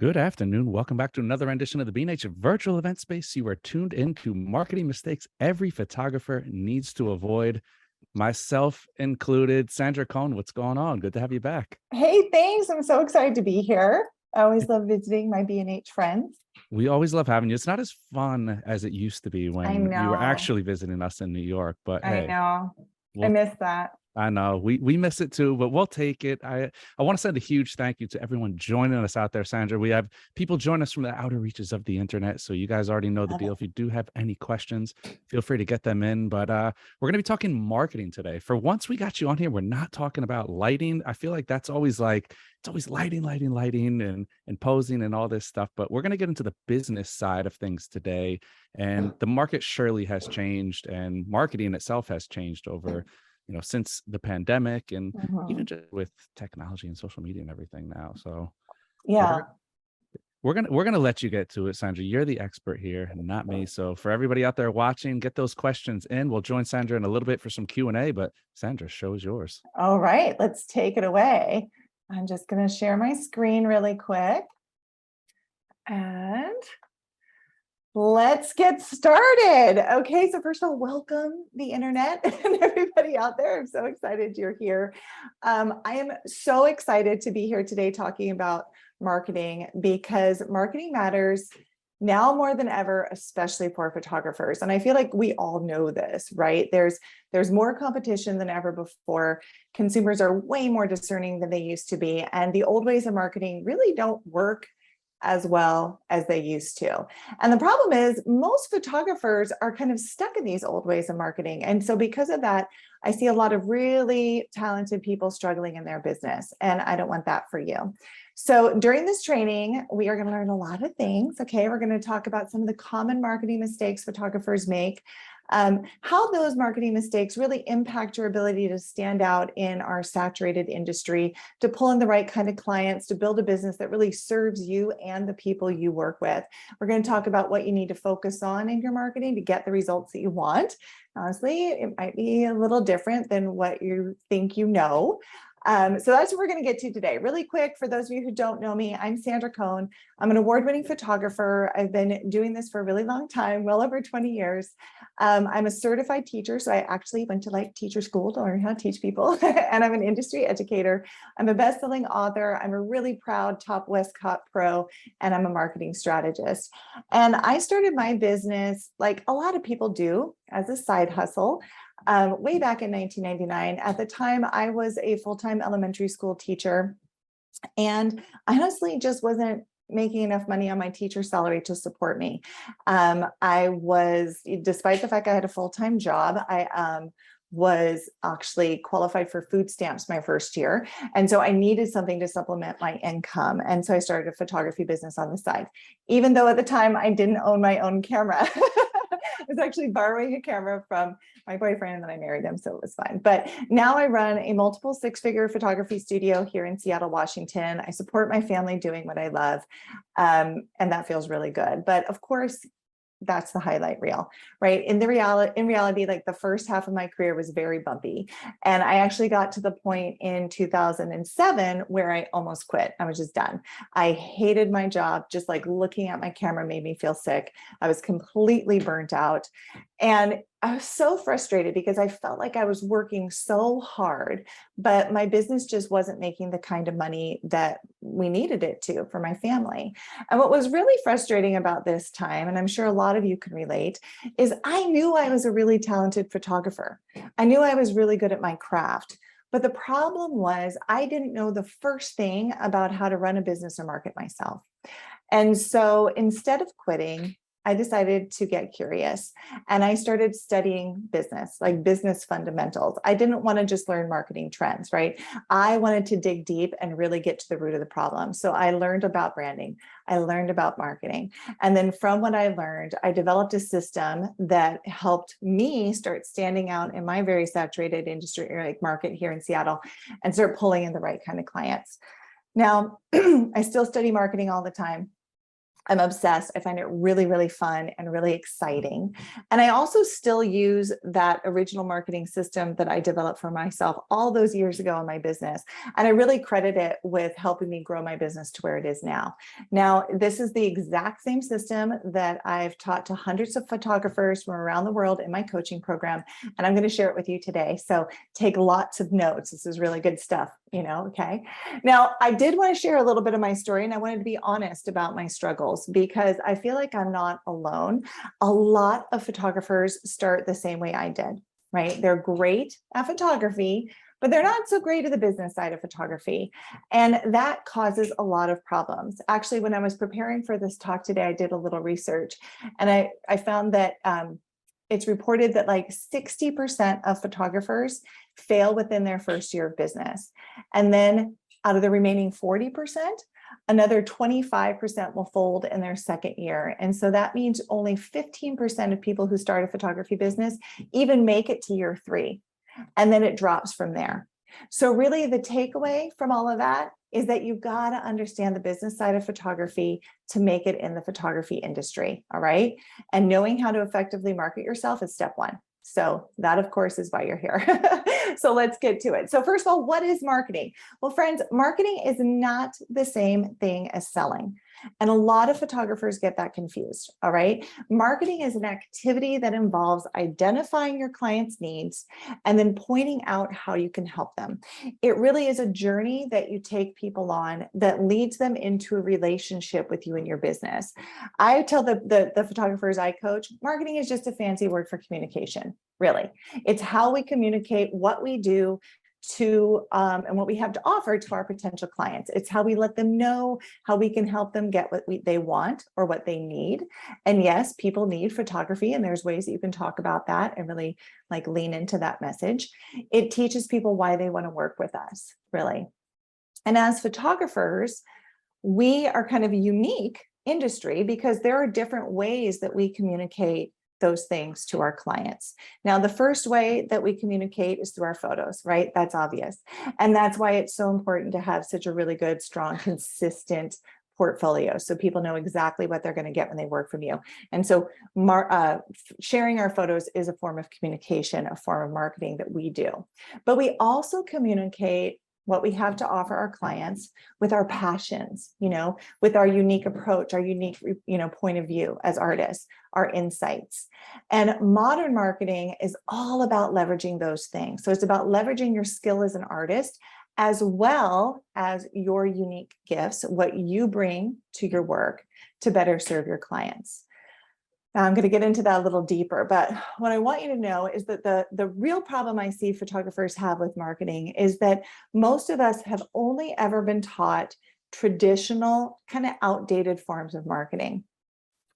Good afternoon. Welcome back to another edition of the B&H Virtual Event Space. You are tuned into marketing mistakes every photographer needs to avoid, myself included. Sandra Coan, what's going on? Good to have you back. Hey, thanks. I'm so excited to be here. I always love visiting my B&H friends. We always love having you. It's not as fun as it used to be I when you were know. actually visiting us in New York, but I hey, know. I we'll miss that. I know we miss it too, but we'll take it. I want to send a huge thank you to everyone joining us out there, Sandra. We have people join us from the outer reaches of the internet, so you guys already know the Love deal. it. If you do have any questions, feel free to get them in. But we're going to be talking marketing today. For once we got you on here, we're not talking about lighting. I feel like that's always it's always lighting, and posing and all this stuff. But we're going to get into the business side of things today, and the market surely has changed, and marketing itself has changed over since the pandemic and even Mhm. just with technology and social media and everything now. So we're Yeah. we're gonna let you get to it, Sandra. You're the expert here, not me. So for everybody out there watching, get those questions in. We'll join Sandra in a little bit for some Q&A, but Sandra, show is yours. All right, let's take it away. I'm just going to share my screen really quick. And let's get started. Okay, so first of all, welcome the internet and everybody out there. I'm so excited you're here. I am so excited to be here today talking about marketing because marketing matters now more than ever, especially for photographers. And I feel like we all know this, right? There's more competition than ever before. Consumers are way more discerning than they used to be. And the old ways of marketing really don't work as well as they used to. And the problem is most photographers are kind of stuck in these old ways of marketing. And so because of that, I see a lot of really talented people struggling in their business. And I don't want that for you. So during this training, we are going to learn a lot of things. Okay, we're going to talk about some of the common marketing mistakes photographers make, how those marketing mistakes really impact your ability to stand out in our saturated industry, to pull in the right kind of clients, to build a business that really serves you and the people you work with. We're going to talk about what you need to focus on in your marketing to get the results that you want. Honestly, it might be a little different than what you think you know. So that's what we're going to get to today. Really quick, for those of you who don't know me, I'm Sandra Coan. I'm an award-winning photographer. I've been doing this for a really long time, well over 20 years. I'm a certified teacher, so I actually went to teacher school to learn how to teach people, and I'm an industry educator. I'm a best-selling author. I'm a really proud top Westcott pro, and I'm a marketing strategist. And I started my business, like a lot of people do, as a side hustle. Way back in 1999. At the time, I was a full-time elementary school teacher, and I honestly just wasn't making enough money on my teacher salary to support me. I was, despite the fact I had a full-time job, I was actually qualified for food stamps my first year. And so I needed something to supplement my income. And so I started a photography business on the side, even though at the time I didn't own my own camera. I was actually borrowing a camera from my boyfriend, and then I married him, so it was fine. But now I run a multiple six-figure photography studio here in Seattle, Washington. I support my family doing what I love, and that feels really good. But of course, that's the highlight reel, right? In reality, like the first half of my career was very bumpy. And I actually got to the point in 2007 where I almost quit. I was just done. I hated my job. Just like looking at my camera made me feel sick. I was completely burnt out. And I was so frustrated because I felt like I was working so hard, but my business just wasn't making the kind of money that we needed it to for my family. And what was really frustrating about this time, and I'm sure a lot of you can relate, is I knew I was a really talented photographer. I knew I was really good at my craft. But the problem was I didn't know the first thing about how to run a business or market myself. And so instead of quitting, I decided to get curious and I started studying business, like business fundamentals. I didn't want to just learn marketing trends, right? I wanted to dig deep and really get to the root of the problem. So I learned about branding. I learned about marketing. And then from what I learned, I developed a system that helped me start standing out in my very saturated industry, like market here in Seattle, and start pulling in the right kind of clients. Now, I still study marketing all the time. I'm obsessed. I find it really, really fun and really exciting. And I also still use that original marketing system that I developed for myself all those years ago in my business. And I really credit it with helping me grow my business to where it is now. Now, this is the exact same system that I've taught to hundreds of photographers from around the world in my coaching program. And I'm going to share it with you today. So take lots of notes. This is really good stuff, okay? Now, I did want to share a little bit of my story, and I wanted to be honest about my struggles because I feel like I'm not alone. A lot of photographers start the same way I did, right? They're great at photography, but they're not so great at the business side of photography. And that causes a lot of problems. Actually, when I was preparing for this talk today, I did a little research, and I found that it's reported that like 60% of photographers fail within their first year of business. And then out of the remaining 40%, another 25% will fold in their second year. And so that means only 15% of people who start a photography business even make it to year 3. And then it drops from there. So really the takeaway from all of that is that you've got to understand the business side of photography to make it in the photography industry. All right. And knowing how to effectively market yourself is step 1. So that, of course, is why you're here. So let's get to it. So first of all, what is marketing? Well, friends, marketing is not the same thing as selling. And a lot of photographers get that confused. All right. Marketing is an activity that involves identifying your client's needs and then pointing out how you can help them. It really is a journey that you take people on that leads them into a relationship with you and your business. I tell the photographers I coach, marketing is just a fancy word for communication. Really, it's how we communicate what we do to and what we have to offer to our potential clients. It's how we let them know how we can help them get what they want or what they need. And yes, people need photography, and there's ways that you can talk about that and really like lean into that message. It teaches people why they want to work with us, really. And as photographers, we are kind of a unique industry because there are different ways that we communicate those things to our clients. Now, the first way that we communicate is through our photos, right? That's obvious. And that's why it's so important to have such a really good, strong, consistent portfolio so people know exactly what they're going to get when they work from you. And so sharing our photos is a form of communication, a form of marketing that we do. But we also communicate what we have to offer our clients with our passions, with our unique approach, our unique, point of view as artists, our insights. And modern marketing is all about leveraging those things. So it's about leveraging your skill as an artist, as well as your unique gifts, what you bring to your work to better serve your clients. Now, I'm going to get into that a little deeper, but what I want you to know is that the real problem I see photographers have with marketing is that most of us have only ever been taught traditional, kind of outdated forms of marketing.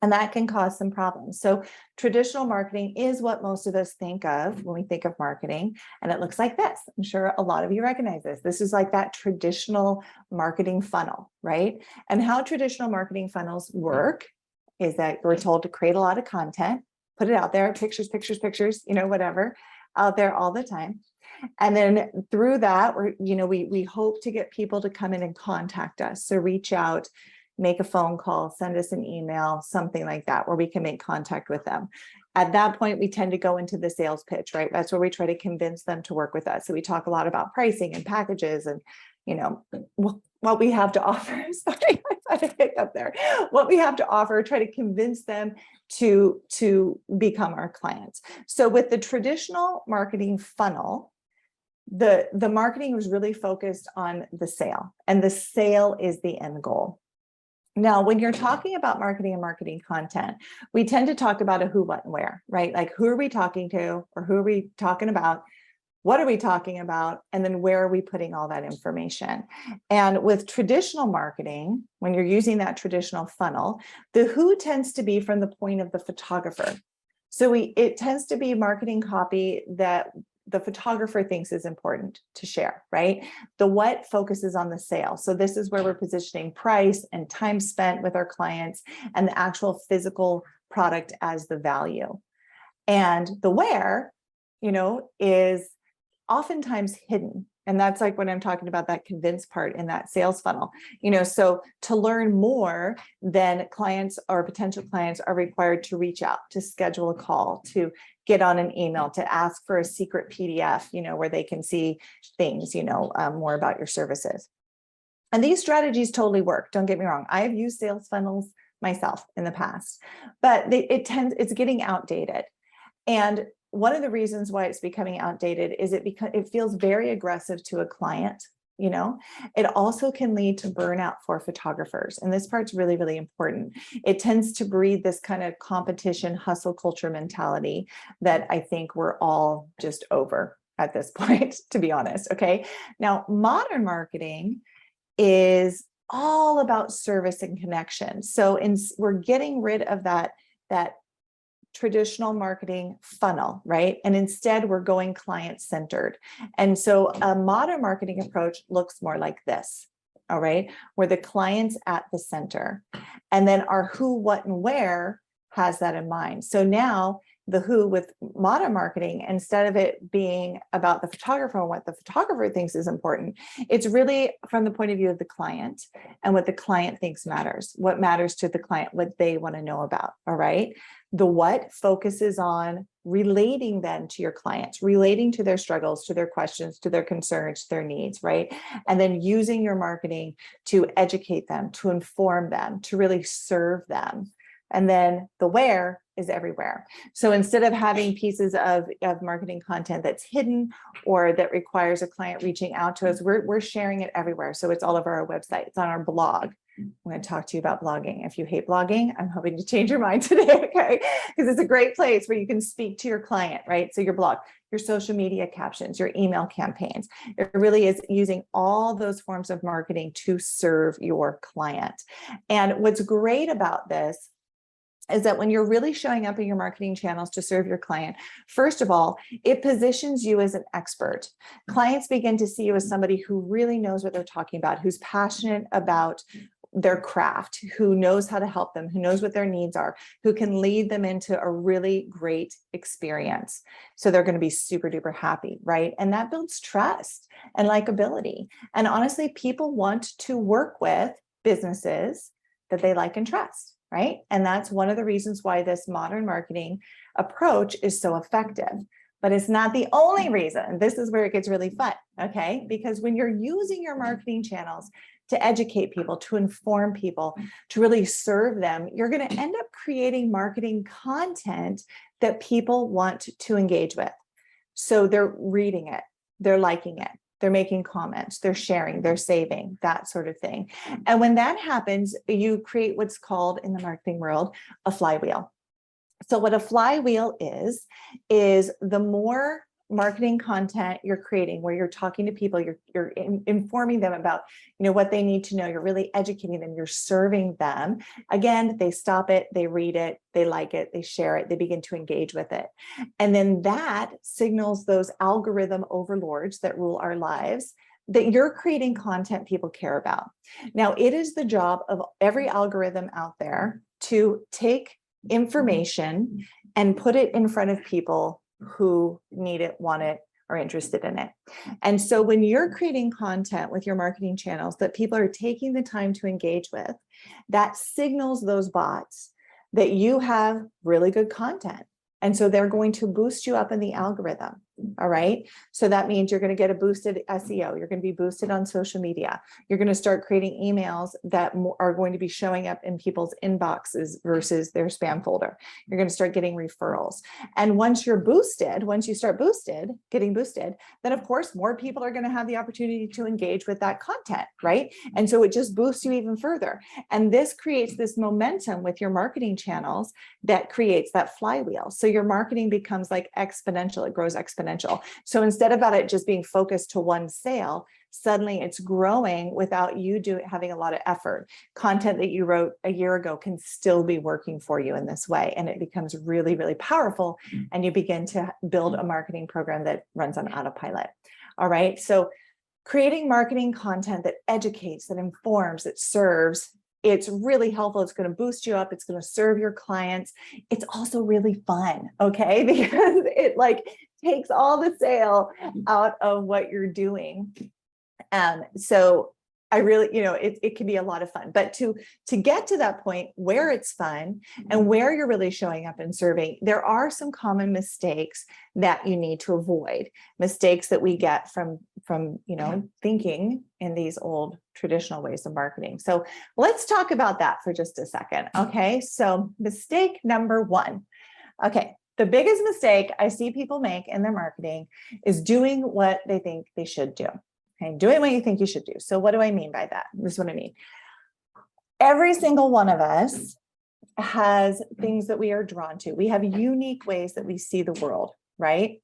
And that can cause some problems. So traditional marketing is what most of us think of when we think of marketing. And it looks like this. I'm sure a lot of you recognize this. This is like that traditional marketing funnel, right? And how traditional marketing funnels work is that we're told to create a lot of content, put it out there, pictures, whatever, out there all the time. And then through that, we hope to get people to come in and contact us. So reach out, make a phone call, send us an email, something like that, where we can make contact with them. At that point, we tend to go into the sales pitch, right? That's where we try to convince them to work with us. So we talk a lot about pricing and packages and, what we have to offer. Sorry, I had a hiccup there. What we have to offer, try to convince them to become our clients. So with the traditional marketing funnel, the marketing was really focused on the sale, and the sale is the end goal. Now, when you're talking about marketing and marketing content, we tend to talk about a who, what, and where, right? Like, who are we talking to, or who are we talking about? What are we talking about? And then where are we putting all that information? And with traditional marketing, when you're using that traditional funnel, the who tends to be from the point of the photographer. So it tends to be marketing copy that the photographer thinks is important to share, right? The what focuses on the sale. So this is where we're positioning price and time spent with our clients and the actual physical product as the value. And the where, is oftentimes hidden. And that's like when I'm talking about that convince part in that sales funnel, so to learn more, then clients or potential clients are required to reach out, to schedule a call, to get on an email, to ask for a secret PDF, where they can see things, more about your services. And these strategies totally work. Don't get me wrong. I have used sales funnels myself in the past, but it's getting outdated. And one of the reasons why it's becoming outdated is it feels very aggressive to a client. It also can lead to burnout for photographers. And this part's really, really important. It tends to breed this kind of competition, hustle culture mentality that I think we're all just over at this point, to be honest. Okay. Now, modern marketing is all about service and connection. So we're getting rid of that traditional marketing funnel, right? And instead we're going client-centered. And so a modern marketing approach looks more like this, all right? Where the client's at the center. And then our who, what, and where has that in mind. So now the who with modern marketing, instead of it being about the photographer and what the photographer thinks is important, it's really from the point of view of the client and what the client thinks matters, what matters to the client, what they want to know about, all right? The what focuses on relating then to your clients, relating to their struggles, to their questions, to their concerns, to their needs, right? And then using your marketing to educate them, to inform them, to really serve them. And then the where is everywhere. So instead of having pieces of marketing content that's hidden or that requires a client reaching out to us, we're sharing it everywhere. So it's all over our website, it's on our blog. I'm going to talk to you about blogging. If you hate blogging, I'm hoping to change your mind today, okay? Because it's a great place where you can speak to your client, right? So your blog, your social media captions, your email campaigns. It really is using all those forms of marketing to serve your client. And what's great about this is that when you're really showing up in your marketing channels to serve your client, first of all, it positions you as an expert. Clients begin to see you as somebody who really knows what they're talking about, who's passionate about their craft, who knows how to help them, who knows what their needs are, who can lead them into a really great experience. So they're going to be super duper happy, right? And that builds trust and likability. And honestly, people want to work with businesses that they like and trust, right? And that's one of the reasons why this modern marketing approach is so effective. But it's not the only reason. This is where it gets really fun, okay? Because when you're using your marketing channels to educate people, to inform people, to really serve them, you're going to end up creating marketing content that people want to engage with. So they're reading it, they're liking it, they're making comments, they're sharing, they're saving, that sort of thing. And when that happens, you create what's called in the marketing world a flywheel. So what a flywheel is the more marketing content you're creating, where you're talking to people, you're informing them about, what they need to know, you're really educating them, you're serving them. Again, they stop it, they read it, they like it, they share it, they begin to engage with it. And then that signals those algorithm overlords that rule our lives that you're creating content people care about. Now, it is the job of every algorithm out there to take information and put it in front of people who need it, want it, are interested in it. And so when you're creating content with your marketing channels that people are taking the time to engage with, that signals those bots that you have really good content. And so they're going to boost you up in the algorithm. All right. So that means you're going to get a boosted SEO. You're going to be boosted on social media. You're going to start creating emails that are going to be showing up in people's inboxes versus their spam folder. You're going to start getting referrals. And once you start getting boosted, then of course, more people are going to have the opportunity to engage with that content. Right. And so it just boosts you even further. And this creates this momentum with your marketing channels that creates that flywheel. So your marketing becomes like exponential. It grows exponential. So instead about it just being focused to one sale, suddenly it's growing without you having a lot of effort. Content that you wrote a year ago can still be working for you in this way. And it becomes really, really powerful. And you begin to build a marketing program that runs on autopilot. All right. So creating marketing content that educates, that informs, that serves It's really helpful. It's going to boost you up. It's going to serve your clients. It's also really fun, okay? Because it like takes all the sail out of what you're doing. So I really, it can be a lot of fun, but to get to that point where it's fun and where you're really showing up and serving, there are some common mistakes that you need to avoid, mistakes that we get from thinking in these old traditional ways of marketing. So let's talk about that for just a second. Okay. So mistake number one. Okay. The biggest mistake I see people make in their marketing is doing what they think they should do. Okay, doing what you think you should do. So what do I mean by that? This is what I mean. Every single one of us has things that we are drawn to. We have unique ways that we see the world, right?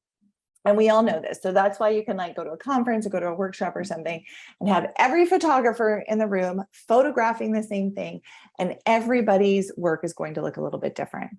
And we all know this. So that's why you can like go to a conference or go to a workshop or something and have every photographer in the room photographing the same thing. And everybody's work is going to look a little bit different.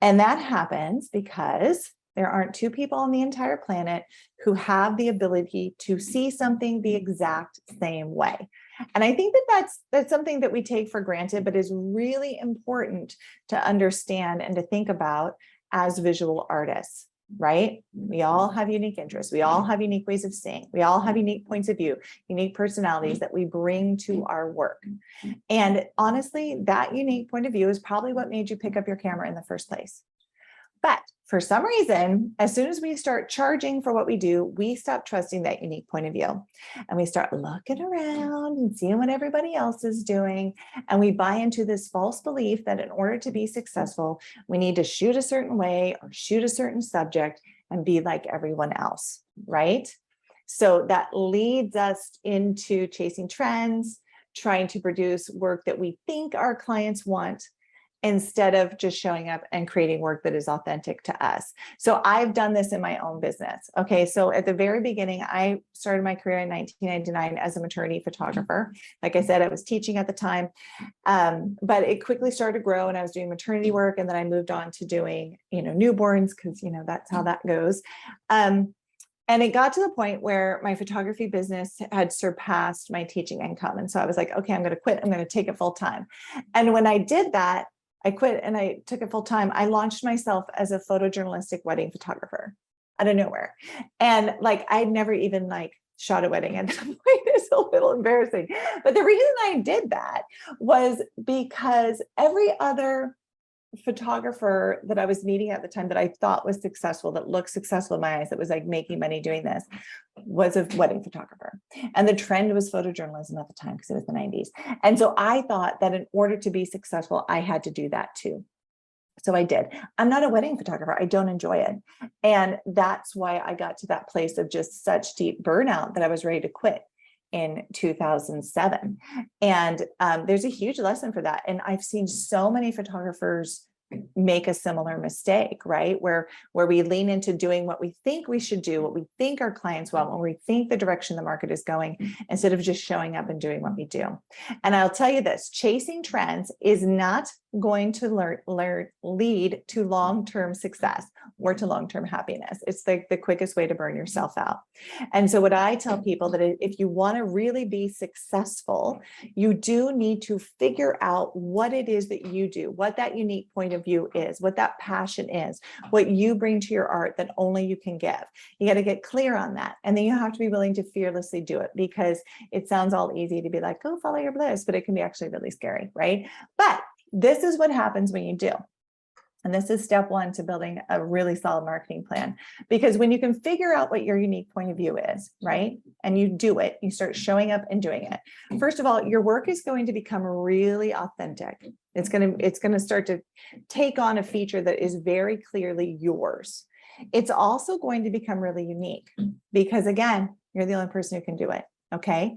And that happens because there aren't two people on the entire planet who have the ability to see something the exact same way. And I think that that's something that we take for granted, but is really important to understand and to think about as visual artists, right? We all have unique interests. We all have unique ways of seeing. We all have unique points of view, unique personalities that we bring to our work. And honestly, that unique point of view is probably what made you pick up your camera in the first place. But for some reason, as soon as we start charging for what we do, we stop trusting that unique point of view. And we start looking around and seeing what everybody else is doing. And we buy into this false belief that in order to be successful, we need to shoot a certain way or shoot a certain subject and be like everyone else, right? So that leads us into chasing trends, trying to produce work that we think our clients want, instead of just showing up and creating work that is authentic to us. So I've done this in my own business. Okay. So at the very beginning, I started my career in 1999 as a maternity photographer. Like I said, I was teaching at the time, but it quickly started to grow and I was doing maternity work. And then I moved on to doing, newborns, because, that's how that goes. And it got to the point where my photography business had surpassed my teaching income. And so I was like, okay, I'm going to quit. I'm going to take it full time. And when I did that, I quit and I took it full time. I launched myself as a photojournalistic wedding photographer out of nowhere. And I'd never even shot a wedding at that point. It's a little embarrassing. But the reason I did that was because every other photographer that I was meeting at the time that I thought was successful, that looked successful in my eyes, that was making money doing this, was a wedding photographer. And the trend was photojournalism at the time because it was the 90s. And so I thought that in order to be successful, I had to do that too. So I did. I'm not a wedding photographer. I don't enjoy it. And that's why I got to that place of just such deep burnout that I was ready to quit in 2007. And there's a huge lesson for that. And I've seen so many photographers make a similar mistake, right? Where we lean into doing what we think we should do, what we think our clients want, when we think the direction the market is going, instead of just showing up and doing what we do. And I'll tell you this, chasing trends is not going to lead to long-term success or to long-term happiness. It's the quickest way to burn yourself out. And so what I tell people that if you want to really be successful, you do need to figure out what it is that you do, what that unique point of view is, what that passion is, what you bring to your art that only you can give. You got to get clear on that. And then you have to be willing to fearlessly do it, because it sounds all easy to be like, go follow your bliss, but it can be actually really scary, right? But this is what happens when you do. And this is step one to building a really solid marketing plan. Because when you can figure out what your unique point of view is, right? And you do it, you start showing up and doing it. First of all, your work is going to become really authentic. It's going to start to take on a feature that is very clearly yours. It's also going to become really unique because, again, you're the only person who can do it. Okay.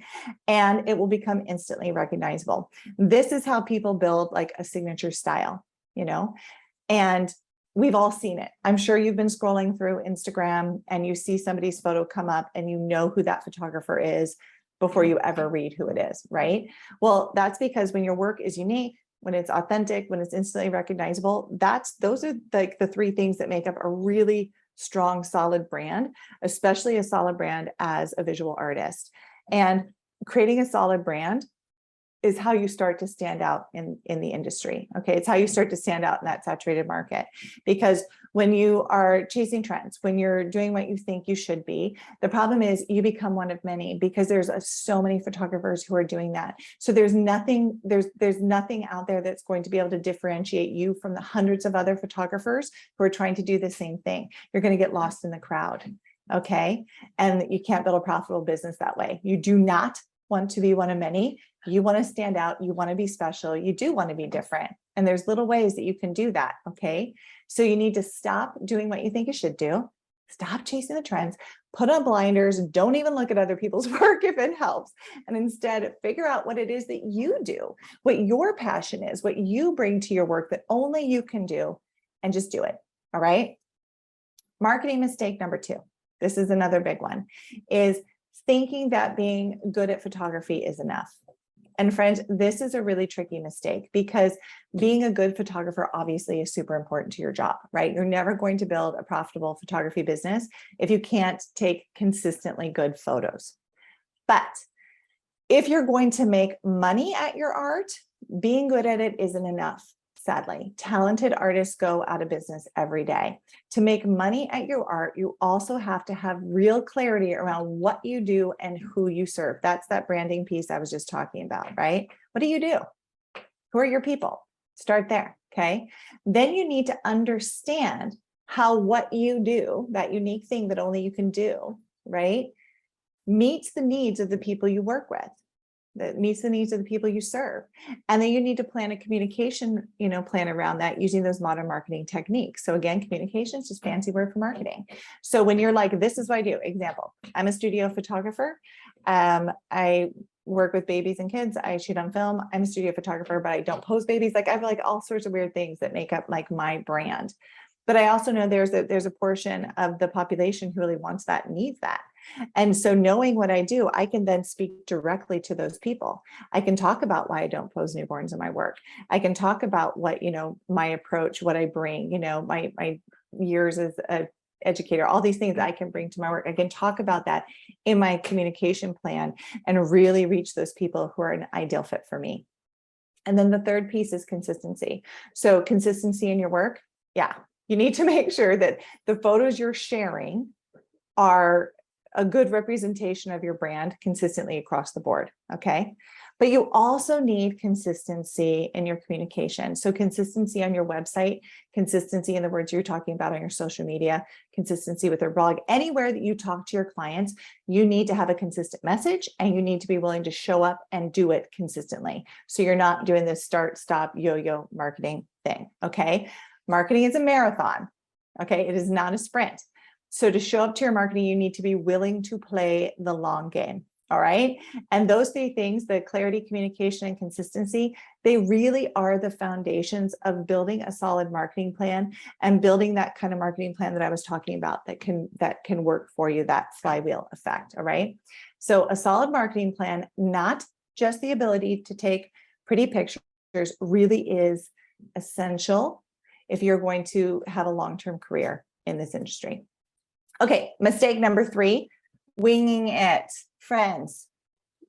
And it will become instantly recognizable. This is how people build a signature style, and we've all seen it. I'm sure you've been scrolling through Instagram and you see somebody's photo come up and you know who that photographer is before you ever read who it is, right? Well, that's because when your work is unique, when it's authentic, when it's instantly recognizable, those are the three things that make up a really strong, solid brand, especially a solid brand as a visual artist. And creating a solid brand is how you start to stand out in the industry. Okay, it's how you start to stand out in that saturated market. Because when you are chasing trends, when you're doing what you think you should be, the problem is you become one of many, because there's so many photographers who are doing that. So there's nothing out there that's going to be able to differentiate you from the hundreds of other photographers who are trying to do the same thing. You're going to get lost in the crowd. Okay, and you can't build a profitable business that way. You do not want to be one of many. You want to stand out. You want to be special. You do want to be different. And there's little ways that you can do that. Okay. So you need to stop doing what you think you should do. Stop chasing the trends, put on blinders, don't even look at other people's work if it helps. And instead figure out what it is that you do, what your passion is, what you bring to your work that only you can do, and just do it. All right. Marketing mistake number 2. This is another big one, is thinking that being good at photography is enough. And friends, this is a really tricky mistake, because being a good photographer obviously is super important to your job, right? You're never going to build a profitable photography business if you can't take consistently good photos. But if you're going to make money at your art, being good at it isn't enough. Sadly, talented artists go out of business every day. To make money at your art, you also have to have real clarity around what you do and who you serve. That's that branding piece I was just talking about, right? What do you do? Who are your people? Start there, okay? Then you need to understand how what you do, that unique thing that only you can do, right, meets the needs of the people you work with, that meets the needs of the people you serve. And then you need to plan a communication, plan around that using those modern marketing techniques. So again, communication is just fancy word for marketing. So when you're like, this is what I do, example, I'm a studio photographer. I work with babies and kids. I shoot on film. I'm a studio photographer, but I don't pose babies. Like I have like all sorts of weird things that make up like my brand. But I also know there's a portion of the population who really wants that and needs that. And so knowing what I do, I can then speak directly to those people. I can talk about why I don't pose newborns in my work. I can talk about what, my approach, what I bring, my years as a educator, all these things I can bring to my work. I can talk about that in my communication plan and really reach those people who are an ideal fit for me. And then the third piece is consistency. So consistency in your work. Yeah. You need to make sure that the photos you're sharing are a good representation of your brand consistently across the board. Okay. But you also need consistency in your communication. So consistency on your website, consistency in the words you're talking about on your social media, consistency with your blog, anywhere that you talk to your clients, you need to have a consistent message and you need to be willing to show up and do it consistently. So you're not doing this start, stop, yo-yo marketing thing. Okay. Marketing is a marathon. Okay. It is not a sprint. So to show up to your marketing, you need to be willing to play the long game. All right. And those 3 things, the clarity, communication, and consistency, they really are the foundations of building a solid marketing plan and building that kind of marketing plan that I was talking about that can work for you, that flywheel effect. All right. So a solid marketing plan, not just the ability to take pretty pictures, really is essential if you're going to have a long-term career in this industry. Okay, mistake number 3, winging it, friends.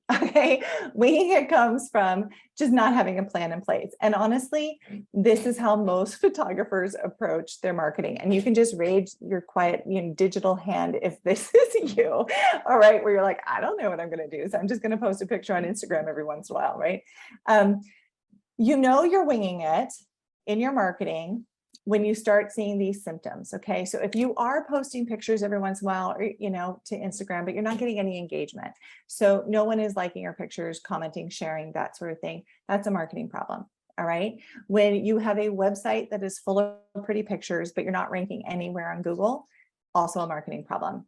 Okay, winging it comes from just not having a plan in place. And honestly, this is how most photographers approach their marketing. And you can just raise your quiet, digital hand if this is you, all right, where you're like, I don't know what I'm going to do. So I'm just going to post a picture on Instagram every once in a while, right? You're winging it in your marketing when you start seeing these symptoms. Okay. So if you are posting pictures every once in a while, or, to Instagram, but you're not getting any engagement. So no one is liking your pictures, commenting, sharing, that sort of thing. That's a marketing problem. All right. When you have a website that is full of pretty pictures, but you're not ranking anywhere on Google, also a marketing problem.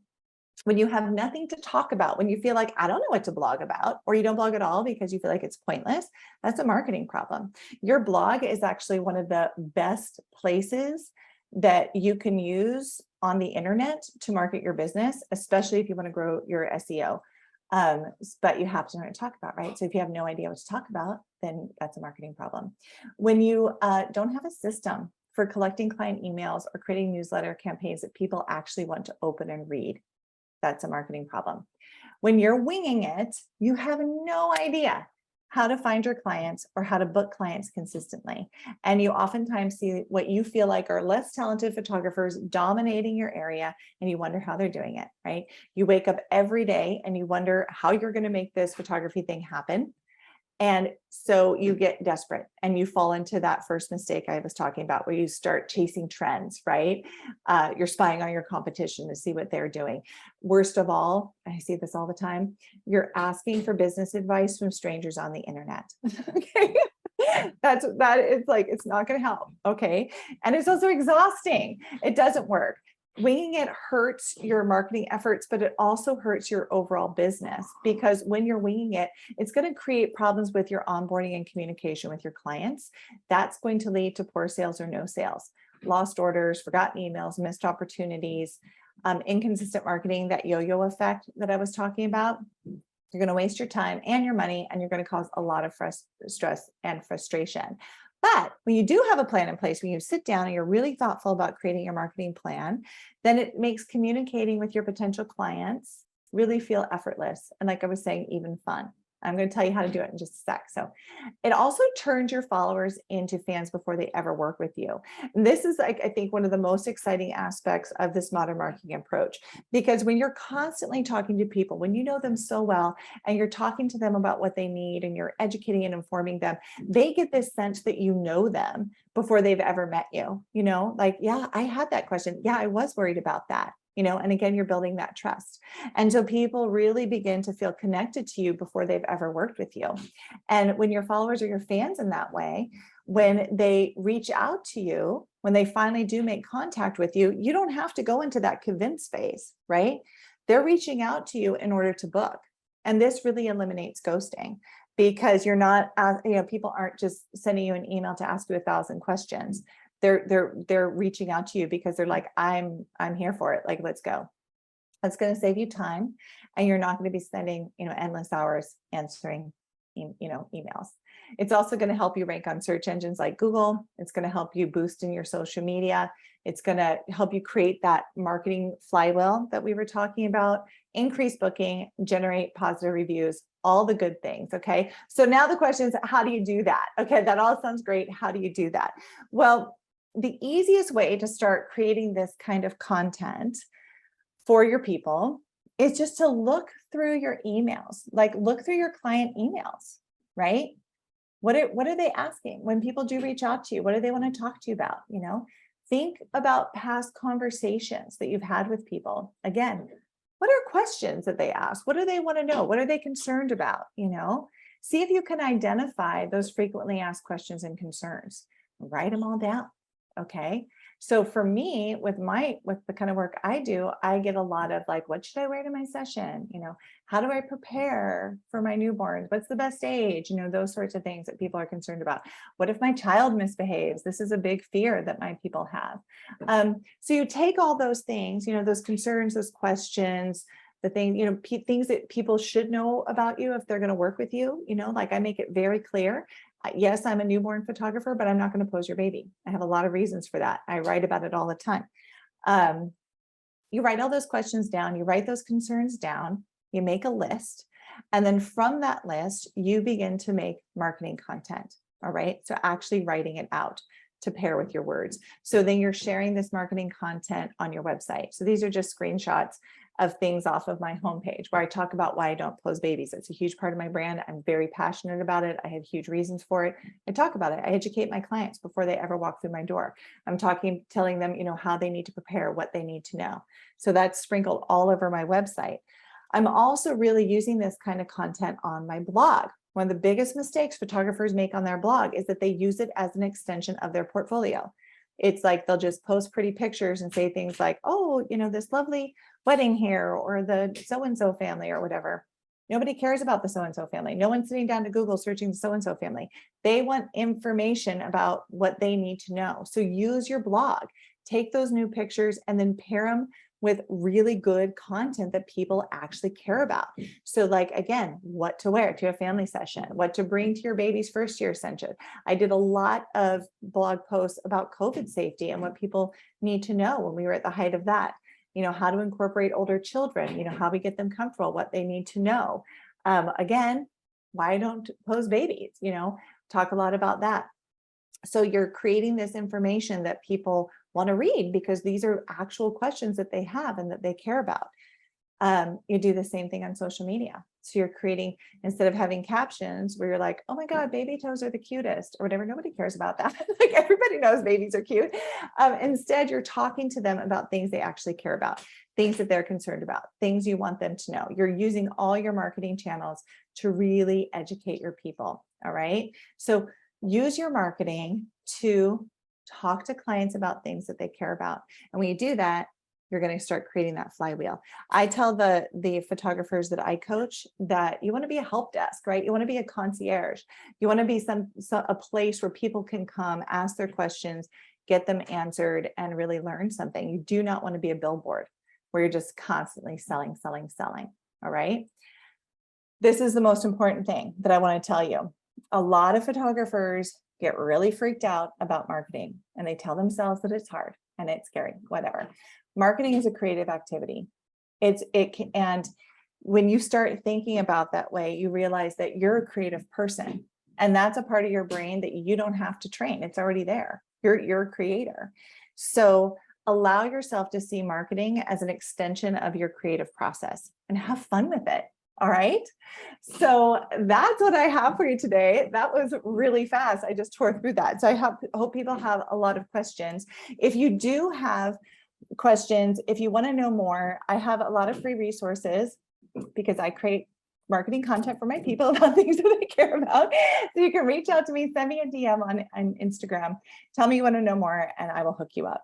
When you have nothing to talk about, when you feel like, I don't know what to blog about, or you don't blog at all because you feel like it's pointless, that's a marketing problem. Your blog is actually one of the best places that you can use on the internet to market your business, especially if you want to grow your SEO. But you have to know what to talk about, right? So if you have no idea what to talk about, then that's a marketing problem. When you don't have a system for collecting client emails or creating newsletter campaigns that people actually want to open and read, that's a marketing problem. When you're winging it, you have no idea how to find your clients or how to book clients consistently. And you oftentimes see what you feel like are less talented photographers dominating your area, and you wonder how they're doing it, right? You wake up every day and you wonder how you're going to make this photography thing happen. And so you get desperate and you fall into that first mistake I was talking about, where you start chasing trends, right? You're spying on your competition to see what they're doing. Worst of all, I see this all the time, you're asking for business advice from strangers on the internet. Okay. That is like, it's not going to help. Okay. And it's also exhausting. It doesn't work. Winging it hurts your marketing efforts, but it also hurts your overall business, because when you're winging it, it's going to create problems with your onboarding and communication with your clients. That's going to lead to poor sales or no sales, lost orders, forgotten emails, missed opportunities, inconsistent marketing, that yo-yo effect that I was talking about. You're going to waste your time and your money, and you're going to cause a lot of stress and frustration. But when you do have a plan in place, when you sit down and you're really thoughtful about creating your marketing plan, then it makes communicating with your potential clients really feel effortless. And like I was saying, even fun. I'm going to tell you how to do it in just a sec. So it also turns your followers into fans before they ever work with you. And this is, like, I think, one of the most exciting aspects of this modern marketing approach, because when you're constantly talking to people, when you know them so well and you're talking to them about what they need and you're educating and informing them, they get this sense that you know them before they've ever met you. You know, like, yeah, I had that question. Yeah, I was worried about that. You know, and again, you're building that trust. And so people really begin to feel connected to you before they've ever worked with you. And when your followers are your fans in that way, when they reach out to you, when they finally do make contact with you, you don't have to go into that convince phase, right? They're reaching out to you in order to book. And this really eliminates ghosting, because you're not, people aren't just sending you an email to ask you 1,000 questions. They're reaching out to you because they're like, I'm here for it. Like, let's go. That's going to save you time, and you're not going to be spending, endless hours answering, emails. It's also going to help you rank on search engines like Google. It's going to help you boost in your social media. It's going to help you create that marketing flywheel that we were talking about, increase booking, generate positive reviews, all the good things. Okay. So now the question is, how do you do that? Okay. That all sounds great. How do you do that? Well, the easiest way to start creating this kind of content for your people is just to look through your emails, like look through your client emails, right? What are they asking when people do reach out to you? What do they want to talk to you about? Think about past conversations that you've had with people. Again, what are questions that they ask? What do they want to know? What are they concerned about? See if you can identify those frequently asked questions and concerns. Write them all down. Okay. So for me, with the kind of work I do, I get a lot of like, what should I wear to my session? How do I prepare for my newborns? What's the best age? Those sorts of things that people are concerned about. What if my child misbehaves? This is a big fear that my people have. So you take all those things, those concerns, those questions, the thing, things that people should know about you if they're going to work with you, like I make it very clear. Yes, I'm a newborn photographer, but I'm not going to pose your baby. I have a lot of reasons for that. I write about it all the time. You write all those questions down, you write those concerns down, you make a list, and then from that list, you begin to make marketing content. All right. So actually writing it out to pair with your words. So then you're sharing this marketing content on your website. So these are just screenshots of things off of my homepage where I talk about why I don't close babies. It's a huge part of my brand. I'm very passionate about it. I have huge reasons for it. I talk about it. I educate my clients before they ever walk through my door. I'm telling them, how they need to prepare, what they need to know. So that's sprinkled all over my website. I'm also really using this kind of content on my blog. One of the biggest mistakes photographers make on their blog is that they use it as an extension of their portfolio. It's like they'll just post pretty pictures and say things like, oh, this lovely wedding here, or the so-and-so family, or whatever. Nobody cares about the so-and-so family. No one's sitting down to Google searching the so-and-so family. They want information about what they need to know. So use your blog, take those new pictures and then pair them with really good content that people actually care about. So like, again, what to wear to a family session, what to bring to your baby's first year session. I did a lot of blog posts about COVID safety and what people need to know when we were at the height of that. How to incorporate older children, how we get them comfortable, what they need to know. Again, Why don't pose babies? Talk a lot about that. So you're creating this information that people want to read because these are actual questions that they have and that they care about. You do the same thing on social media. So you're creating, instead of having captions where you're like, oh my God, baby toes are the cutest or whatever, nobody cares about that. Like everybody knows babies are cute. Instead, you're talking to them about things they actually care about, things that they're concerned about, things you want them to know. You're using all your marketing channels to really educate your people. All right. So use your marketing to talk to clients about things that they care about. And when you do that, you're going to start creating that flywheel. I tell the photographers that I coach that you want to be a help desk, right? You want to be a concierge. You want to be a place where people can come, ask their questions, get them answered, and really learn something. You do not want to be a billboard where you're just constantly selling, selling, selling. All right. This is the most important thing that I want to tell you. A lot of photographers get really freaked out about marketing and they tell themselves that it's hard and it's scary, whatever. Marketing is a creative activity. And when you start thinking about that way, you realize that you're a creative person, and that's a part of your brain that you don't have to train. It's already there. You're a creator. So allow yourself to see marketing as an extension of your creative process and have fun with it. All right. So that's what I have for you today. That was really fast. I just tore through that. So I hope people have a lot of questions. If you do have questions, if you want to know more, I have a lot of free resources because I create marketing content for my people about things that they care about. So you can reach out to me, send me a DM on Instagram, tell me you want to know more, and I will hook you up.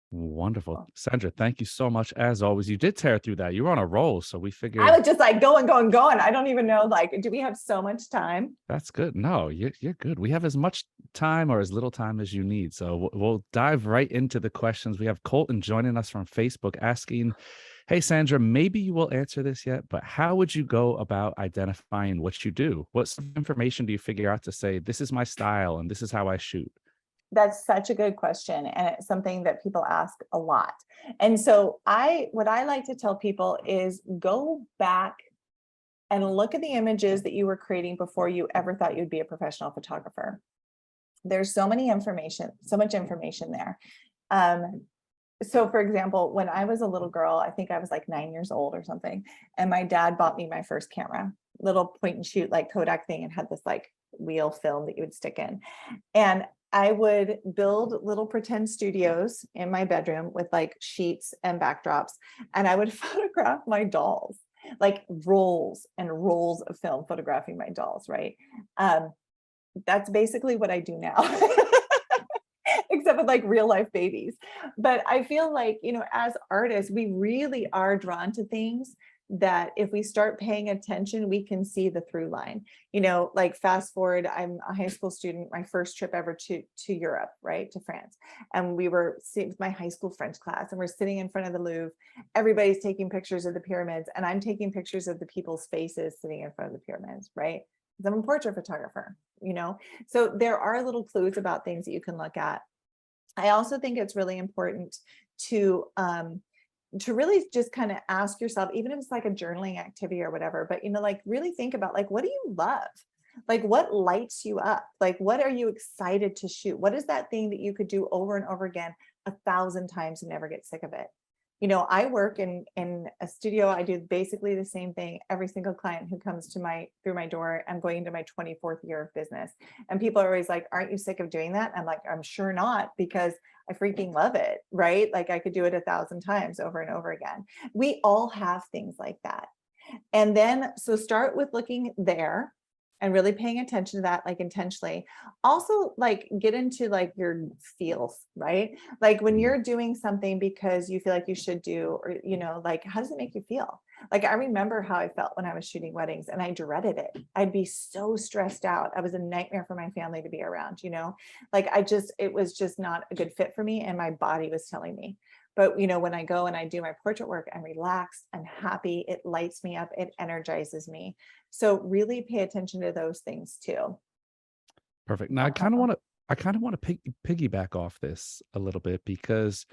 Wonderful. Sandra, thank you so much. As always, you did tear through that. You were on a roll. So we figured I was just like going. I don't even know, like, do we have so much time? that's good. No, you're good. We have as much time or as little time as you need. So we'll dive right into the questions. We have Colton joining us from Facebook asking, hey, Sandra, maybe you will answer this yet, but how would you go about identifying what you do? What sort of information do you figure out to say, this is my style and this is how I shoot? That's such a good question. And it's something that people ask a lot. And so what I like to tell people is go back and look at the images that you were creating before you ever thought you'd be a professional photographer. There's so much information there. So for example, when I was a little girl, I think I was like 9 years old or something, and my dad bought me my first camera, little point and shoot like Kodak thing, and had this like wheel film that you would stick in. And I would build little pretend studios in my bedroom with like sheets and backdrops, and I would photograph my dolls, like rolls and rolls of film photographing my dolls, right? That's basically what I do now. Except with like real life babies. But I feel like, as artists, we really are drawn to things that if we start paying attention, we can see the through line. Like fast forward, I'm a high school student, my first trip ever to Europe, right, to France. And we were sitting with my high school French class, and we're sitting in front of the Louvre. Everybody's taking pictures of the pyramids, and I'm taking pictures of the people's faces sitting in front of the pyramids, right? Because I'm a portrait photographer, So there are little clues about things that you can look at. I also think it's really important to really just kind of ask yourself, even if it's like a journaling activity or whatever, but like really think about like, what do you love? Like what lights you up? Like what are you excited to shoot? What is that thing that you could do over and over again 1,000 times and never get sick of it? I work in a studio. I do basically the same thing. Every single client who comes through my door, I'm going into my 24th year of business. And people are always like, aren't you sick of doing that? I'm like, I'm sure not, because I freaking love it, right? Like I could do it 1,000 times over and over again. We all have things like that. And then, so start with looking there and really paying attention to that, like intentionally. Also, like get into like your feels, right? Like when you're doing something because you feel like you should do, or, like, how does it make you feel? Like, I remember how I felt when I was shooting weddings, and I dreaded it. I'd be so stressed out. I was a nightmare for my family to be around, like it was just not a good fit for me. And my body was telling me. But, when I go and I do my portrait work, I'm relaxed, I'm happy, it lights me up, it energizes me. So really pay attention to those things too. Perfect. Now, I kind of want to piggyback off this a little bit, because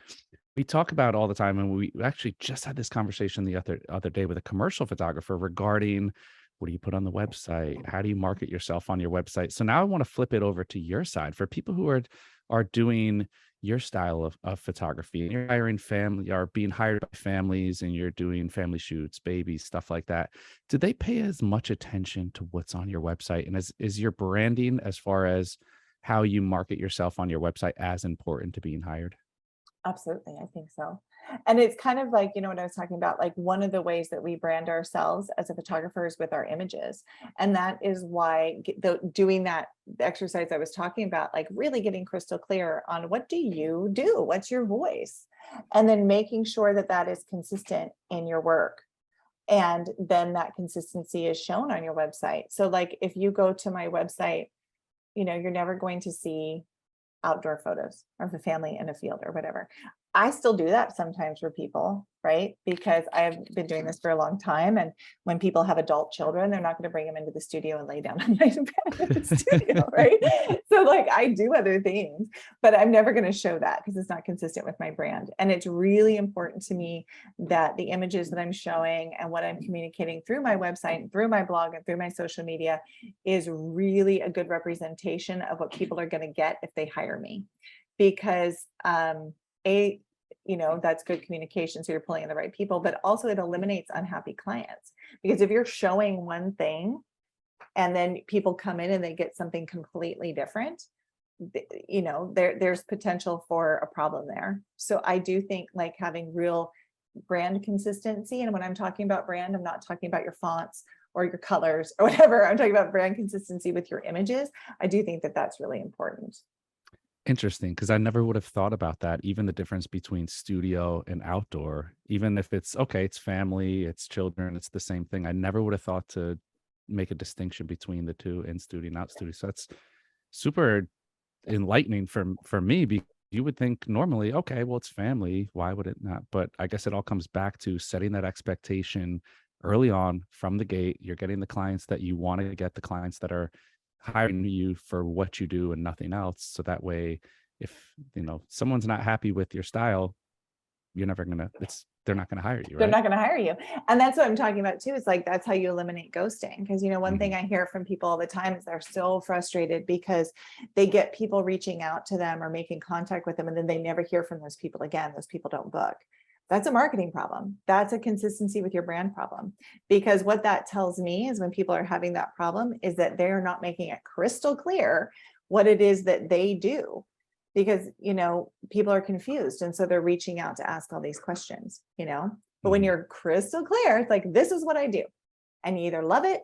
we talk about all the time, and we actually just had this conversation the other day with a commercial photographer regarding what do you put on the website? How do you market yourself on your website? So now I want to flip it over to your side for people who are doing your style of photography, and you're hiring family or being hired by families, and you're doing family shoots, babies, stuff like that. Do they pay as much attention to what's on your website? And is your branding, as far as how you market yourself on your website, as important to being hired? Absolutely, I think so. And it's kind of like, what I was talking about, like one of the ways that we brand ourselves as a photographer is with our images. And that is why doing that exercise I was talking about, like really getting crystal clear on what do you do? What's your voice? And then making sure that that is consistent in your work. And then that consistency is shown on your website. So like if you go to my website, you're never going to see outdoor photos of a family in a field or whatever. I still do that sometimes for people, right? Because I've been doing this for a long time. And when people have adult children, they're not going to bring them into the studio and lay down on my bed in the studio, right? So like I do other things, but I'm never going to show that because it's not consistent with my brand. And it's really important to me that the images that I'm showing and what I'm communicating through my website and through my blog and through my social media is really a good representation of what people are going to get if they hire me. Because that's good communication, so you're pulling in the right people, but also it eliminates unhappy clients. Because if you're showing one thing and then people come in and they get something completely different, there's potential for a problem there. So I do think like having real brand consistency, and when I'm talking about brand, I'm not talking about your fonts or your colors or whatever. I'm talking about brand consistency with your images. I do think that that's really important. Interesting, because I never would have thought about that. Even the difference between studio and outdoor, even if it's okay, it's family, it's children, it's the same thing. I never would have thought to make a distinction between the two, in studio and out studio. So that's super enlightening for me. You would think normally, okay, well, it's family, why would it not? But I guess it all comes back to setting that expectation early on from the gate. You're getting the clients that you want to get, the clients that are hiring you for what you do and nothing else. So that way, if someone's not happy with your style, they're not gonna hire you, They're right? not going to hire you. And that's what I'm talking about too. Is like, that's how you eliminate ghosting. Because, one thing Mhm. I hear from people all the time is they're so frustrated because they get people reaching out to them or making contact with them, and then they never hear from those people again. Those people don't book. That's a marketing problem. That's a consistency with your brand problem. Because what that tells me is when people are having that problem is that they're not making it crystal clear what it is that they do. Because, people are confused. And so they're reaching out to ask all these questions, but when Mhm. you're crystal clear, it's like, this is what I do. And you either love it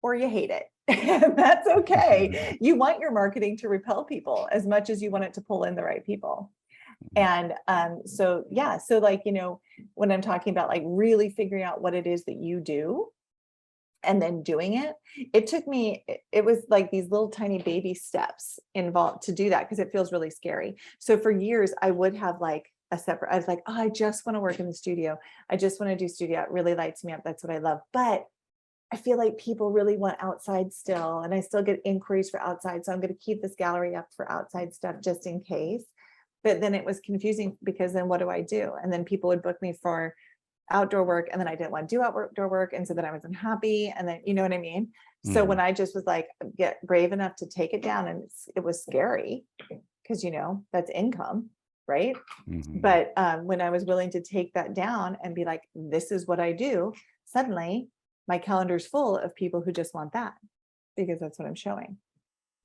or you hate it. And that's okay. You want your marketing to repel people as much as you want it to pull in the right people. And so, yeah, so like, when I'm talking about like really figuring out what it is that you do and then doing it, it took me, it was like these little tiny baby steps involved to do that because it feels really scary. So for years, I would have like I was like, oh, I just want to work in the studio. I just want to do studio. It really lights me up. That's what I love. But I feel like people really want outside still, and I still get inquiries for outside. So I'm going to keep this gallery up for outside stuff just in case. But then it was confusing because then what do I do? And then people would book me for outdoor work, and then I didn't want to do outdoor work. And so then I was unhappy. And then, you know what I mean? So when Mhm. I just was like, get brave enough to take it down, and it was scary because, that's income, right? Mhm. But when I was willing to take that down and be like, this is what I do, suddenly my calendar's full of people who just want that because that's what I'm showing.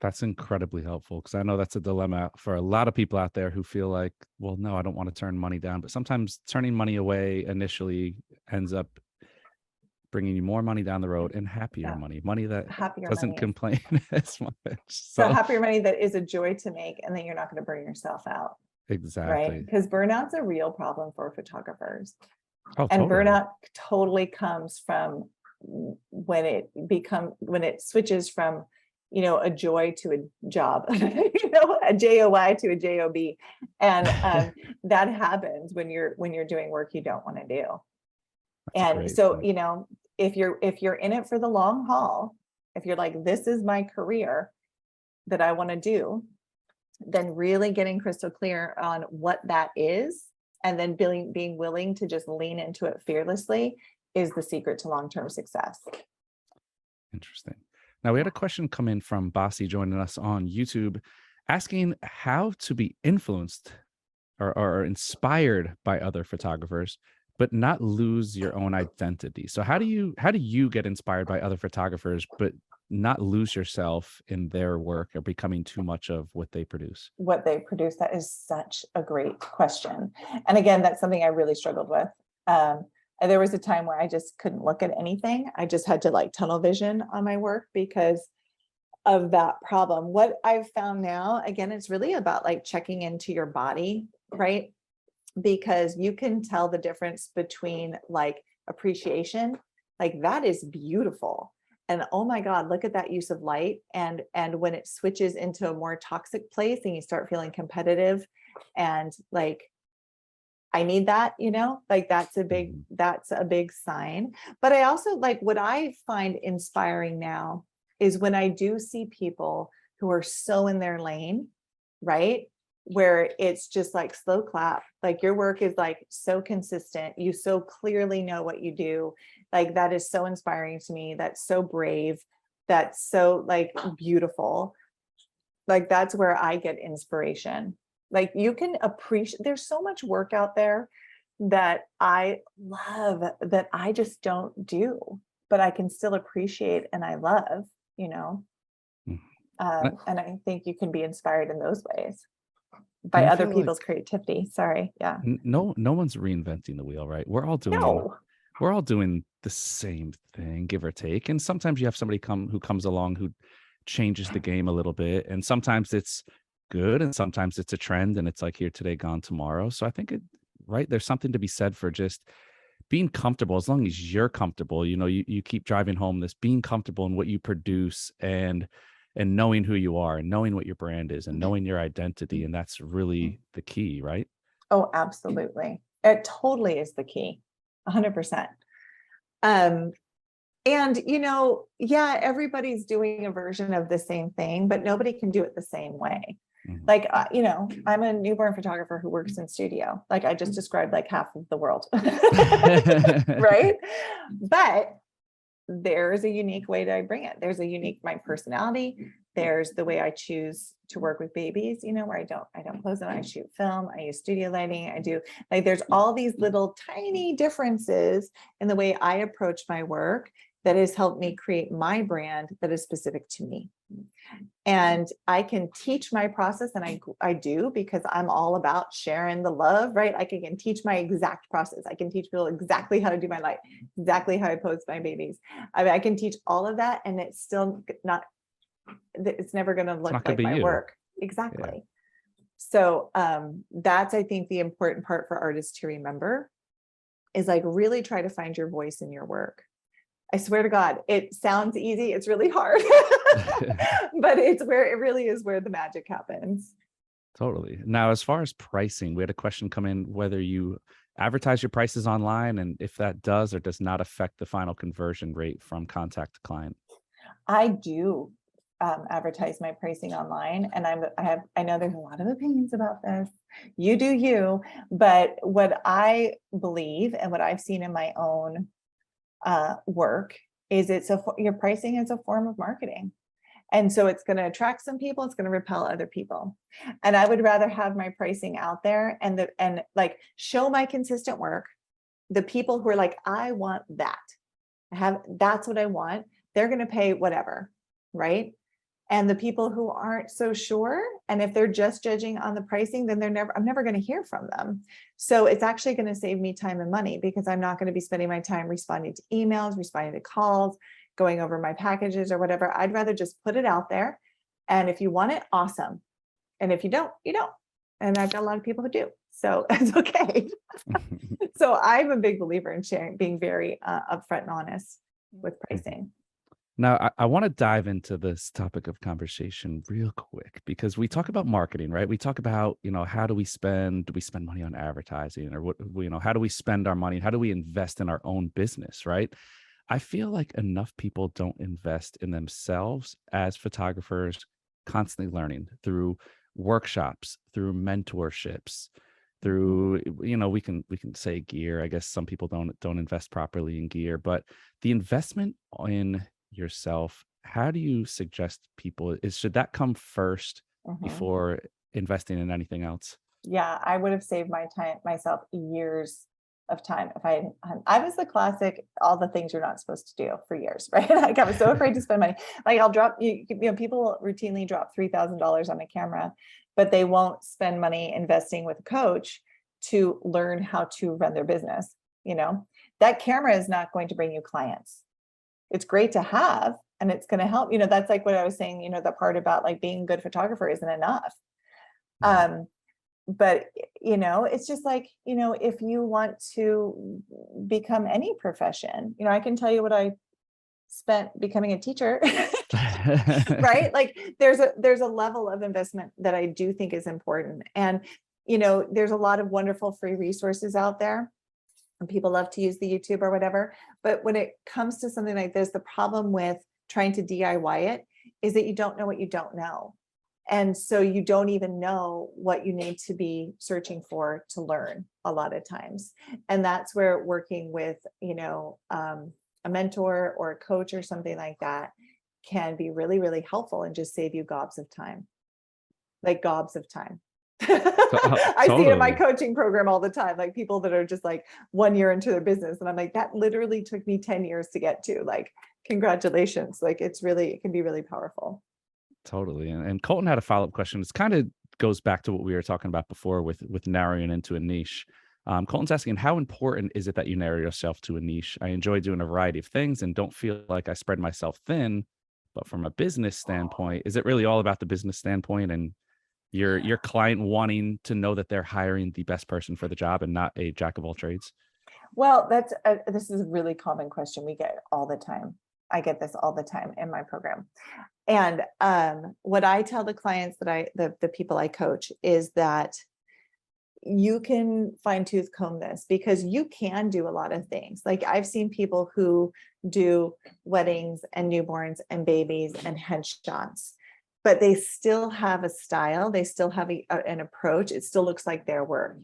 That's incredibly helpful, because I know that's a dilemma for a lot of people out there who feel like, well, no, I don't want to turn money down. But sometimes turning money away initially ends up bringing you more money down the road, and happier Yeah, money that happier doesn't money. complain as much. So So happier money that is a joy to make, and then you're not going to burn yourself out, right? exactly. Because burnout's a real problem for photographers. Oh, And totally. burnout totally comes from when it switches from, a joy to a job, a JOY to a JOB. And that happens when you're doing work you don't want to do. That's a And great so, point. if you're in it for the long haul, if you're like, this is my career that I want to do, then really getting crystal clear on what that is, and then being willing to just lean into it fearlessly is the secret to long-term success. Interesting. Now we had a question come in from Bossy joining us on YouTube, asking how to be influenced or inspired by other photographers, but not lose your own identity. So how do you get inspired by other photographers, but not lose yourself in their work or becoming too much of what they produce? What they produce, that is such a great question. And again, that's something I really struggled with. And there was a time where I just couldn't look at anything. I just had to like tunnel vision on my work because of that problem. What I've found now, again, it's really about like checking into your body, right? Because you can tell the difference between like appreciation, like that is beautiful. And oh my God, look at that use of light. And when it switches into a more toxic place and you start feeling competitive and like, I need that, like that's Mhm. a big sign. But I also like what I find inspiring now is when I do see people who are so in their lane, right? Where it's just like slow clap, like your work is like so consistent. You so clearly know what you do. Like that is so inspiring to me. That's so brave. That's so like beautiful. Like that's where I get inspiration. Like you can appreciate, there's so much work out there that I love that I just don't do, but I can still appreciate and I love, you know. Mhm. And I, And I think you can be inspired in those ways and by I other feel like people's creativity. Sorry. Yeah. no one's reinventing the wheel, right? No. We're all doing the same thing, give or take. And sometimes you have somebody who comes along who changes the game a little bit. And sometimes it's good and sometimes it's a trend and it's like here today, gone tomorrow. So I think right, there's something to be said for just being comfortable as long as you're comfortable. You keep driving home this being comfortable in what you produce and knowing who you are and knowing what your brand is and knowing your identity. And that's really the key, right? Oh, absolutely. It totally is the key. 100%. Um, And, yeah, everybody's doing a version of the same thing, but nobody can do it the same way. Mhm. Like, I'm a newborn photographer who works in studio. Like I just described like half of the world, right? But there's a unique way that I bring it. There's a unique, my personality. There's the way I choose to work with babies, where I don't close them. I shoot film, I use studio lighting. I do like, there's all these little tiny differences in the way I approach my work that has helped me create my brand that is specific to me. And I can teach my process, and I do, because I'm all about sharing the love, right? I can teach my exact process. I can teach people exactly how to do my light, exactly how I pose my babies. I can teach all of that, and it's still not, it's never going to It's look not gonna like be my you. work. Yeah. Exactly. So that's, I think, the important part for artists to remember is like really try to find your voice in your work. I swear to God, it sounds easy. It's really hard, but it really is where the magic happens. Totally. Now, as far as pricing, we had a question come in whether you advertise your prices online and if that does or does not affect the final conversion rate from contact to client. I do advertise my pricing online, and I know there's a lot of opinions about this. You do you, but what I believe and what I've seen in my own work is your pricing is a form of marketing. And so it's going to attract some people, it's going to repel other people. And I would rather have my pricing out there and like show my consistent work. The people who are like, I want that. That's what I want. They're going to pay whatever, right? And the people who aren't so sure, and if they're just judging on the pricing, then I'm never going to hear from them. So it's actually going to save me time and money, because I'm not going to be spending my time responding to emails, responding to calls, going over my packages or whatever. I'd rather just put it out there. And if you want it, awesome. And if you don't, you don't. And I've got a lot of people who do. So it's okay. So I'm a big believer in being very upfront and honest with pricing. Now, I want to dive into this topic of conversation real quick because we talk about marketing, right? We talk about, how do we spend? Do we spend money on advertising, or how do we spend our money? How do we invest in our own business, right? I feel like enough people don't invest in themselves as photographers, constantly learning through workshops, through mentorships, through, we can say gear. I guess some people don't invest properly in gear, but the investment in yourself, how do you suggest people should that come first Mhm. before investing in anything else? Yeah, I would have saved myself years of time if I was the classic, all the things you're not supposed to do for years, right? Like I was so afraid to spend money. Like I'll drop, people routinely drop $3,000 on a camera, but they won't spend money investing with a coach to learn how to run their business. You know, that camera is not going to bring you clients. It's great to have, and it's going to help. That's like what I was saying, the part about like being a good photographer isn't enough. Mhm. Um, but it's just like, if you want to become any profession, I can tell you what I spent becoming a teacher. Right, like there's a level of investment that I do think is important. And there's a lot of wonderful free resources out there, and people love to use the YouTube or whatever. But when it comes to something like this, the problem with trying to DIY it is that you don't know what you don't know. And so you don't even know what you need to be searching for to learn a lot of times. And that's where working with, a mentor or a coach or something like that can be really, really helpful and just save you gobs of time, like gobs of time. I see it in my Totally. coaching program all the time, like people that are just like 1 year into their business. And I'm like, that literally took me 10 years to get to. Like, congratulations. Like, it can be really powerful. Totally. And Colton had a follow-up question. It's kind of goes back to what we were talking about before with narrowing into a niche. Colton's asking, how important is it that you narrow yourself to a niche? I enjoy doing a variety of things and don't feel like I spread myself thin. But from a business standpoint, is it really all about the business standpoint and your client wanting to know that they're hiring the best person for the job and not a jack of all trades? Well, this is a really common question we get all the time. I get this all the time in my program. And what I tell the clients the people I coach is that you can fine tooth comb this because you can do a lot of things. Like I've seen people who do weddings and newborns and babies and headshots, but they still have a style. They still have an approach. It still looks like their work.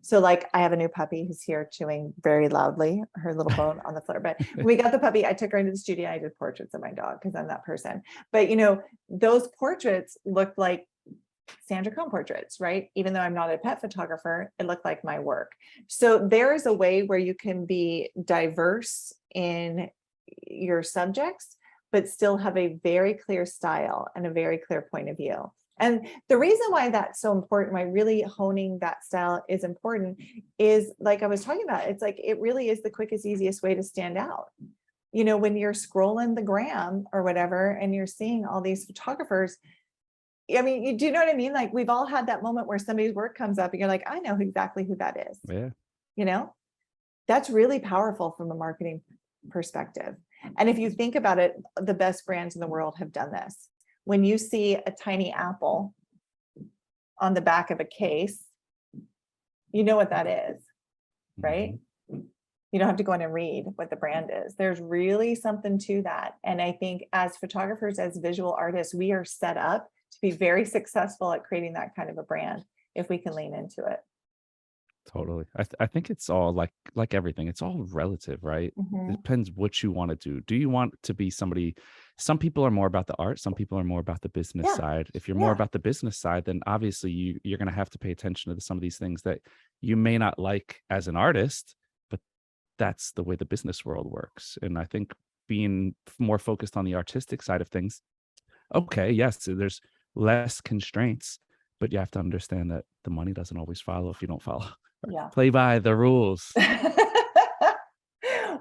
So like I have a new puppy who's here chewing very loudly, her little bone on the floor. But when we got the puppy, I took her into the studio. I did portraits of my dog because I'm that person. But those portraits looked like Sandra Coan portraits, right? Even though I'm not a pet photographer, it looked like my work. So there is a way where you can be diverse in your subjects, but still have a very clear style and a very clear point of view. And the reason why that's so important, why really honing that style is important, is like I was talking about, it's like it really is the quickest, easiest way to stand out. When you're scrolling the gram or whatever, and you're seeing all these photographers, I mean, you do know what I mean? Like we've all had that moment where somebody's work comes up and you're like, I know exactly who that is. Yeah. You know, that's really powerful from a marketing perspective. And if you think about it, the best brands in the world have done this. When you see a tiny apple on the back of a case, you know what that is, right? Mhm. You don't have to go in and read what the brand is. There's really something to that. And I think as photographers, as visual artists, we are set up to be very successful at creating that kind of a brand if we can lean into it. Totally. I think it's all like everything. It's all relative, right? It Mhm. depends what you want to do. Do you want to be somebody? Some people are more about the art. Some people are more about the business Yeah, side. If you're more yeah, about the business side, then obviously you're going to have to pay attention to some of these things that you may not like as an artist, but that's the way the business world works. And I think being more focused on the artistic side of things, okay, yes, so there's less constraints, but you have to understand that the money doesn't always follow if you don't follow. yeah. Play by the rules.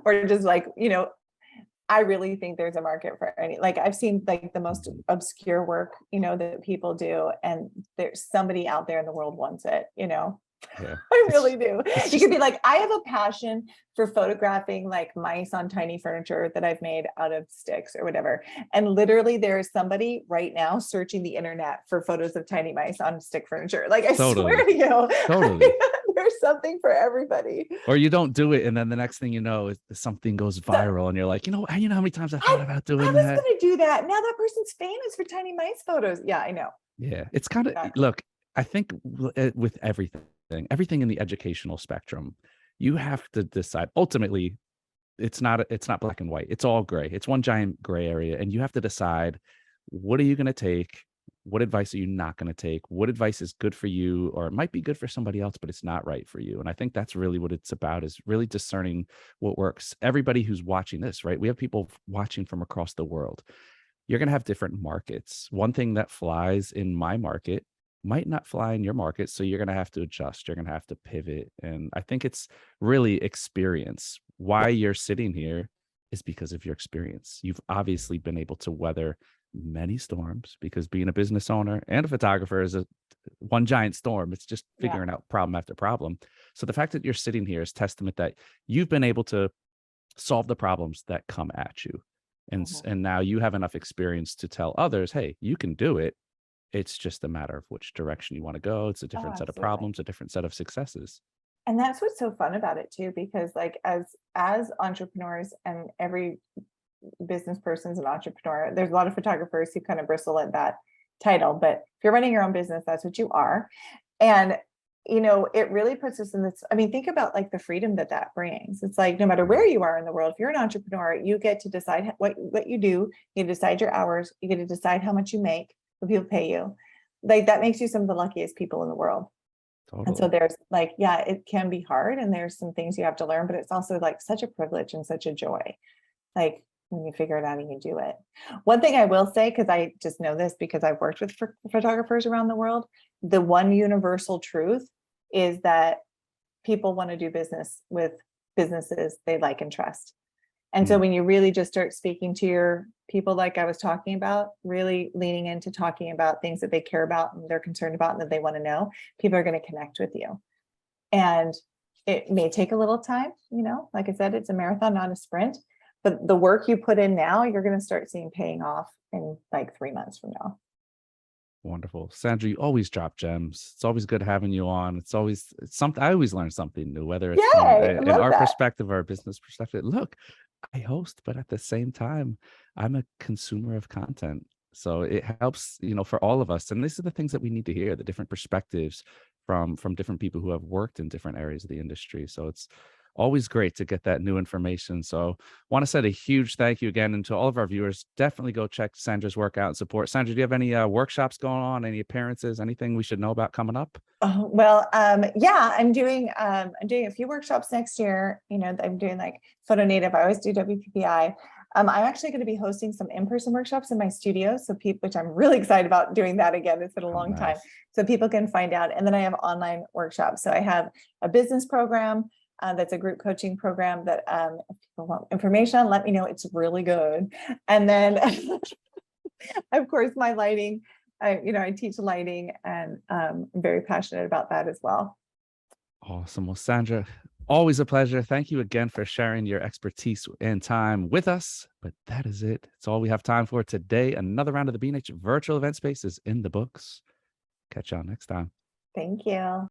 Or just like, I really think there's a market for any, like I've seen like the most Mhm. obscure work, that people do, and there's somebody out there in the world wants it. Yeah. I It's really do. it's You just could be like, I have a passion for photographing like mice on tiny furniture that I've made out of sticks or whatever. And literally there is somebody right now searching the internet for photos of tiny mice on stick furniture. Like I swear totally, to you, totally. there's something for everybody. Or you don't do it, and then the next thing you know, is something goes So viral, and you're like, you know how many times I thought I, about I doing was that? gonna do that. Now that person's famous for tiny mice photos. Yeah, I know. Yeah, it's kind of Exactly. look. I think with everything in the educational spectrum, you have to decide ultimately it's not black and white. It's all gray. It's one giant gray area. And you have to decide, what are you going to take? What advice are you not going to take? What advice is good for you, or it might be good for somebody else, but it's not right for you? And I think that's really what it's about, is really discerning what works. Everybody who's watching this, right? We have people watching from across the world. You're going to have different markets. One thing that flies in my market might not fly in your market. So you're going to have to adjust. You're going to have to pivot. And I think it's really experience. Why you're sitting here is because of your experience. You've obviously been able to weather many storms, because being a business owner and a photographer is a one giant storm. It's just Yeah. figuring out problem after problem. So the fact that you're sitting here is testament that you've been able to solve the problems that come at you. Mhm. And now you have enough experience to tell others, hey, you can do it. It's just a matter of which direction you want to go. It's a Oh, different set of absolutely. problems, a different set of successes. And that's what's so fun about it too, because like as entrepreneurs, and every business person's an entrepreneur, there's a lot of photographers who kind of bristle at that title, but if you're running your own business, that's what you are. And it really puts us in this. I mean, think about like the freedom that that brings. It's like, no matter where you are in the world, if you're an entrepreneur, you get to decide what you do. You decide your hours. You get to decide how much you make, what people pay you. Like, that makes you some of the luckiest people in the world. And so Totally. there's like, yeah, it can be hard, and there's some things you have to learn, but it's also like such a privilege and such a joy. Like, when you figure it out and you do it. One thing I will say, because I just know this because I've worked with photographers around the world, the one universal truth is that people want to do business with businesses they like and trust. And so Mm, when you really just start speaking to your people, like I was talking about, really leaning into talking about things that they care about and they're concerned about and that they want to know, people are going to connect with you. And it may take a little time, like I said, it's a marathon, not a sprint. But the work you put in now, you're going to start seeing paying off in like 3 months from now. wonderful. Sandra, you always drop gems. It's always good having you on. It's something, I always learn something new, whether it's from Yay, I an love art that. perspective or a business perspective. Look, I host, but at the same time, I'm a consumer of content. So it helps, for all of us. And these are the things that we need to hear, the different perspectives from different people who have worked in different areas of the industry. So it's always great to get that new information. So want to say a huge thank you again, and to all of our viewers, definitely go check Sandra's work out and support. Sandra, do you have any workshops going on, any appearances, anything we should know about coming up? Oh, well, yeah, I'm doing a few workshops next year. I'm doing like photo native. I always do WPPI. I'm actually going to be hosting some in-person workshops in my studio. So people, which I'm really excited about doing that again. It's been a Oh, long time. nice. So people can find out. And then I have online workshops. So I have a business program that's a group coaching program that if people want information on, let me know. It's really good. And then of course, my lighting, I teach lighting, and I'm very passionate about that as well. Awesome. Well, Sandra, always a pleasure. Thank you again for sharing your expertise and time with us. But that is it. It's all we have time for today. Another round of the B&H virtual event space is in the books. Catch y'all next time. Thank you.